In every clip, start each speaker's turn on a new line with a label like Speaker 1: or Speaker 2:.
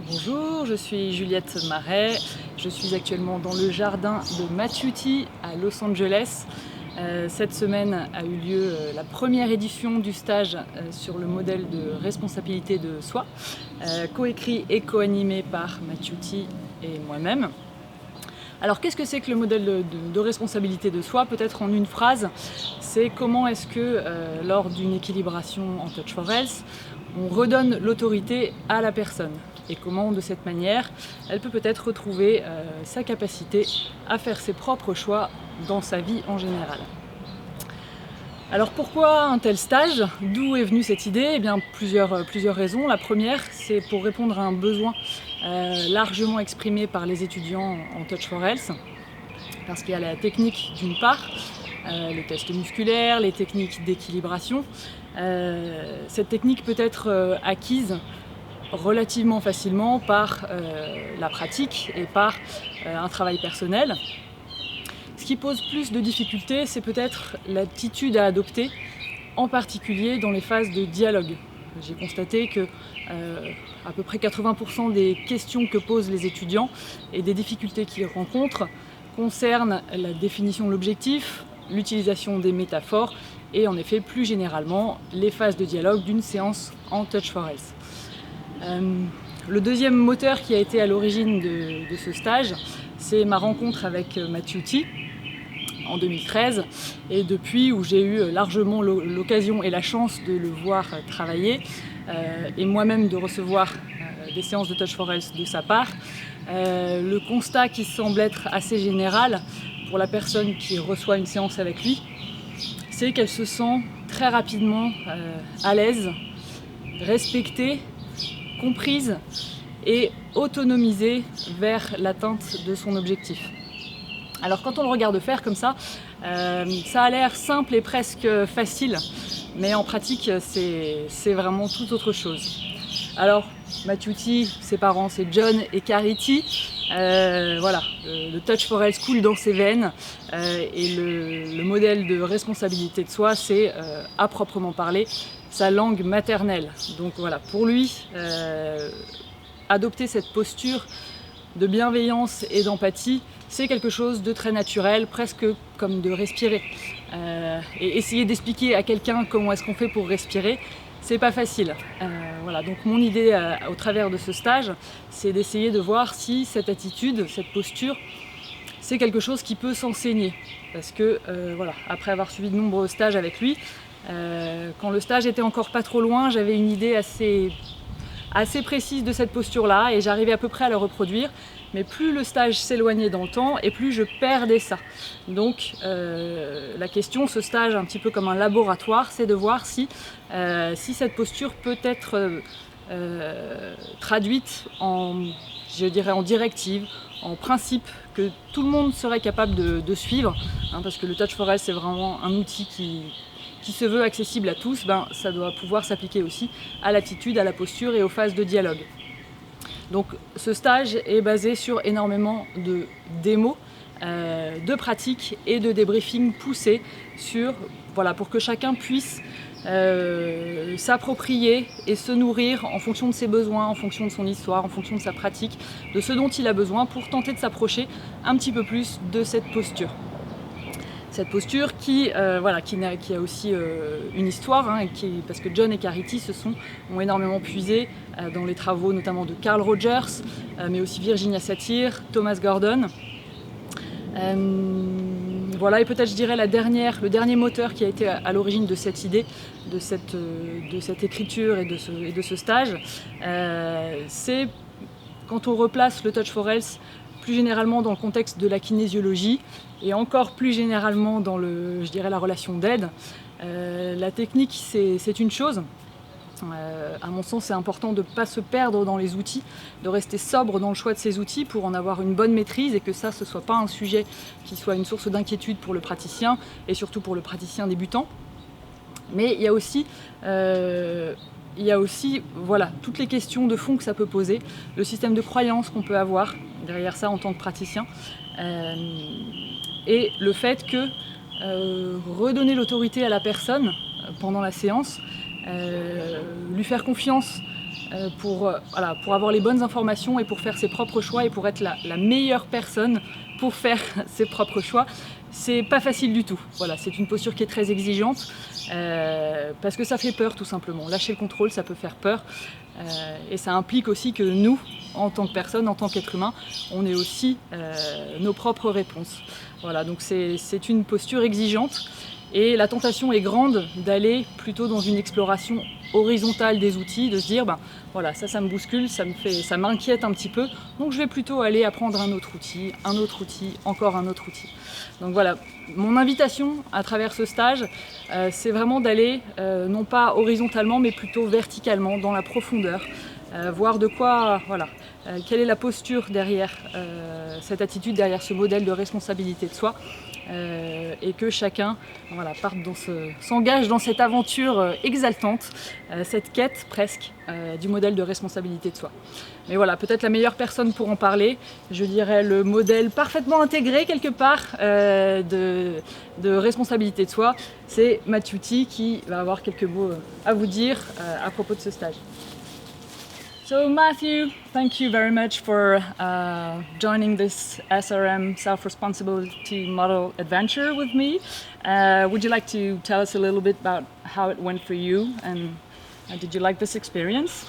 Speaker 1: Bonjour, je suis Juliette Marais, je suis actuellement dans le jardin de Maciuti à Los Angeles. Cette semaine a eu lieu la première édition du stage sur le modèle de responsabilité de soi, coécrit et co-animé par Maciuti et moi-même. Alors qu'est-ce que c'est que le modèle de responsabilité de soi? Peut-être en une phrase, c'est comment est-ce que lors d'une équilibration en Touch for Health, on redonne l'autorité à la personne et comment de cette manière elle peut peut-être retrouver sa capacité à faire ses propres choix dans sa vie en général. Alors pourquoi un tel stage? D'où est venue cette idée? Eh bien plusieurs raisons. La première, c'est pour répondre à un besoin largement exprimé par les étudiants en Touch for Health, parce qu'il y a la technique d'une part, les tests musculaires, les techniques d'équilibration. Cette technique peut être acquise relativement facilement par la pratique et par un travail personnel. Ce qui pose plus de difficultés, c'est peut-être l'attitude à adopter, en particulier dans les phases de dialogue. J'ai constaté que à peu près 80% des questions que posent les étudiants et des difficultés qu'ils rencontrent concernent la définition de l'objectif, l'utilisation des métaphores et en effet plus généralement les phases de dialogue d'une séance en Touch for Health. Le deuxième moteur qui a été à l'origine de ce stage, c'est ma rencontre avec Maciuti en 2013 et depuis où j'ai eu largement l'occasion et la chance de le voir travailler et moi-même de recevoir des séances de Touch for Health de sa part, le constat qui semble être assez général pour la personne qui reçoit une séance avec lui, c'est qu'elle se sent très rapidement à l'aise, respectée, comprise et autonomisée vers l'atteinte de son objectif. Alors quand on le regarde faire comme ça a l'air simple et presque facile, mais en pratique c'est vraiment tout autre chose. Alors Maciuti, ses parents c'est John et Carity, voilà, le Touch for Health coule dans ses veines et le modèle de responsabilité de soi c'est à proprement parler sa langue maternelle. Donc voilà, pour lui, adopter cette posture de bienveillance et d'empathie, c'est quelque chose de très naturel, presque comme de respirer. Et essayer d'expliquer à quelqu'un comment est-ce qu'on fait pour respirer, c'est pas facile. Voilà, donc mon idée au travers de ce stage, c'est d'essayer de voir si cette attitude, cette posture, c'est quelque chose qui peut s'enseigner. Parce que voilà, après avoir suivi de nombreux stages avec lui, quand le stage était encore pas trop loin, j'avais une idée assez précise de cette posture-là et j'arrivais à peu près à la reproduire. Mais plus le stage s'éloignait dans le temps et plus je perdais ça. Donc la question, ce stage un petit peu comme un laboratoire, c'est de voir si cette posture peut être traduite en directive, en principe que tout le monde serait capable de suivre, hein, parce que le Touch for Health c'est vraiment un outil qui se veut accessible à tous, ça doit pouvoir s'appliquer aussi à l'attitude, à la posture et aux phases de dialogue. Donc ce stage est basé sur énormément de démos, de pratiques et de débriefings poussés pour que chacun puisse s'approprier et se nourrir en fonction de ses besoins, en fonction de son histoire, en fonction de sa pratique, de ce dont il a besoin pour tenter de s'approcher un petit peu plus de cette posture. Cette posture qui a aussi une histoire, hein, parce que John et Carity ont énormément puisé dans les travaux notamment de Carl Rogers, mais aussi Virginia Satir, Thomas Gordon. Voilà, et peut-être je dirais le dernier moteur qui a été à l'origine de cette idée, de cette écriture et de ce stage, c'est quand on replace le Touch for Health plus généralement dans le contexte de la kinésiologie et encore plus généralement dans la relation d'aide. La technique, c'est une chose. À mon sens, c'est important de ne pas se perdre dans les outils, de rester sobre dans le choix de ces outils pour en avoir une bonne maîtrise et que ça, ce ne soit pas un sujet qui soit une source d'inquiétude pour le praticien et surtout pour le praticien débutant. Mais il y a aussi toutes les questions de fond que ça peut poser, le système de croyance qu'on peut avoir derrière ça en tant que praticien, et le fait que redonner l'autorité à la personne pendant la séance, lui faire confiance pour avoir les bonnes informations et pour faire ses propres choix et pour être la meilleure personne pour faire ses propres choix. C'est pas facile du tout. Voilà, c'est une posture qui est très exigeante parce que ça fait peur tout simplement. Lâcher le contrôle, ça peut faire peur et ça implique aussi que nous, en tant que personne, en tant qu'être humain, on ait aussi nos propres réponses. Voilà, donc c'est une posture exigeante et la tentation est grande d'aller plutôt dans une exploration horizontale des outils, de se dire voilà, ça me bouscule, ça m'inquiète un petit peu, donc je vais plutôt aller apprendre un autre outil, encore un autre outil. Donc voilà, mon invitation à travers ce stage, c'est vraiment d'aller non pas horizontalement mais plutôt verticalement, dans la profondeur, voir de quoi, voilà, quelle est la posture derrière cette attitude, derrière ce modèle de responsabilité de soi. Et que chacun s'engage dans cette aventure exaltante, cette quête presque du modèle de responsabilité de soi. Mais voilà, peut-être la meilleure personne pour en parler, je dirais le modèle parfaitement intégré quelque part de responsabilité de soi, c'est Mathieuty qui va avoir quelques mots à vous dire à propos de ce stage. So Matthew, thank you very much for joining this SRM Self-Responsibility Model Adventure with me. Would you like to tell us a little bit about how it went for you and did you like this experience?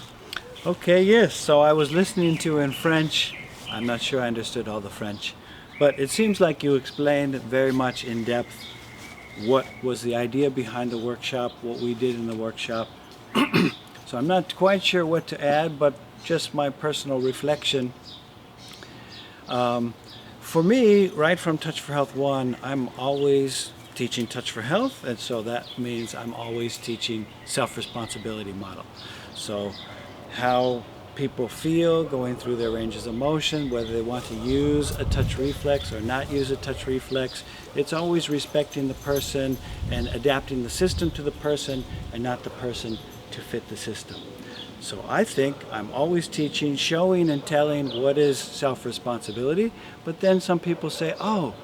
Speaker 2: Okay, yes. So I was listening to in French. I'm not sure I understood all the French, but it seems like you explained very much in depth what was the idea behind the workshop, what we did in the workshop. So I'm not quite sure what to add, but just my personal reflection. For me, right from Touch for Health 1, I'm always teaching Touch for Health, and so that means I'm always teaching self-responsibility model. So how people feel going through their ranges of motion, whether they want to use a touch reflex or not use a touch reflex, it's always respecting the person and adapting the system to the person and not the person to fit the system. So I think I'm always teaching, showing and telling what is self-responsibility, but then some people say, oh,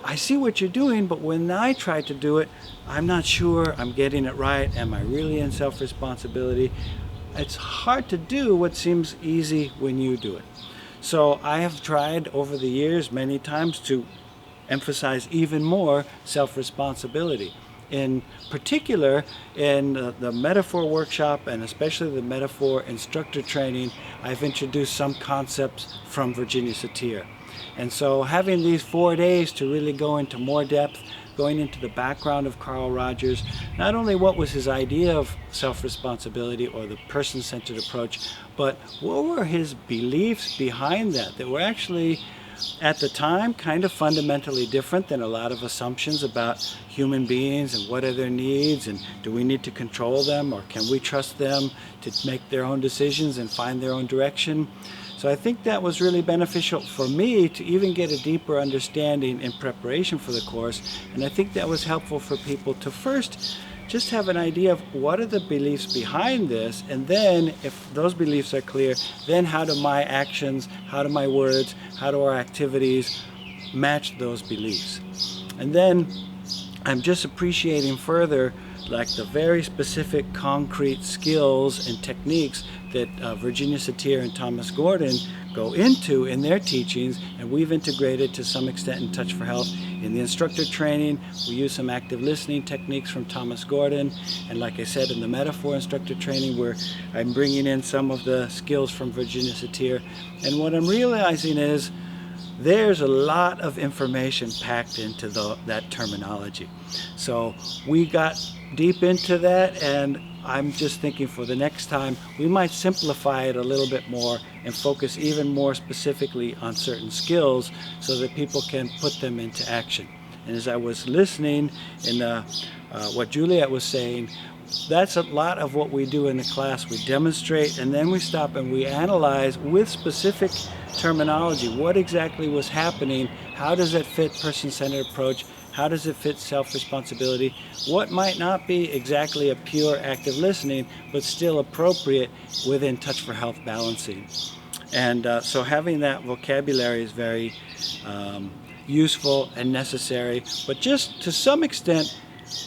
Speaker 2: I see what you're doing, but when I try to do it, I'm not sure I'm getting it right. Am I really in self-responsibility? It's hard to do what seems easy when you do it. So I have tried over the years many times to emphasize even more self-responsibility. In particular, in the metaphor workshop and especially the metaphor instructor training, I've introduced some concepts from Virginia Satir. And so having these 4 days to really go into more depth, going into the background of Carl Rogers, not only what was his idea of self-responsibility or the person-centered approach, but what were his beliefs behind that were actually at the time kind of fundamentally different than a lot of assumptions about human beings and what are their needs and do we need to control them or can we trust them to make their own decisions and find their own direction. So I think that was really beneficial for me to even get a deeper understanding in preparation for the course, and I think that was helpful for people to first just have an idea of what are the beliefs behind this, and then if those beliefs are clear, then how do my actions, how do my words, how do our activities match those beliefs. And then I'm just appreciating further like the very specific concrete skills and techniques that Virginia Satir and Thomas Gordon go into in their teachings, and we've integrated to some extent in Touch for Health. In the instructor training, we use some active listening techniques from Thomas Gordon, and like I said, in the metaphor instructor training, where I'm bringing in some of the skills from Virginia Satir. And what I'm realizing is there's a lot of information packed into that terminology. So we got deep into that, and I'm just thinking for the next time we might simplify it a little bit more and focus even more specifically on certain skills so that people can put them into action. And as I was listening in what Juliet was saying, that's a lot of what we do in the class. We demonstrate and then we stop and we analyze with specific terminology what exactly was happening, how does it fit person-centered approach, how does it fit self-responsibility, what might not be exactly a pure active listening but still appropriate within Touch for Health balancing. And so having that vocabulary is very useful and necessary, but just to some extent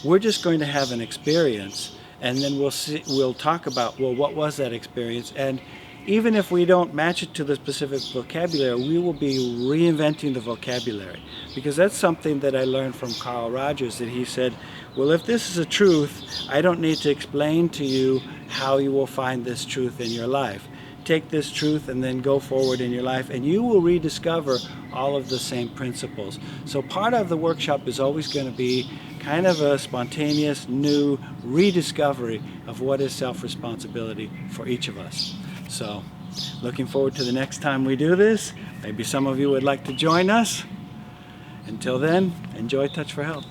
Speaker 2: we're just going to have an experience, and then we'll talk about, well, what was that experience? And even if we don't match it to the specific vocabulary, we will be reinventing the vocabulary, because that's something that I learned from Carl Rogers, that he said, well, if this is a truth, I don't need to explain to you how you will find this truth in your life. Take this truth and then go forward in your life, and you will rediscover all of the same principles. So part of the workshop is always going to be kind of a spontaneous, new rediscovery of what is self-responsibility for each of us. So looking forward to the next time we do this. Maybe some of you would like to join us. Until then, enjoy Touch for Health.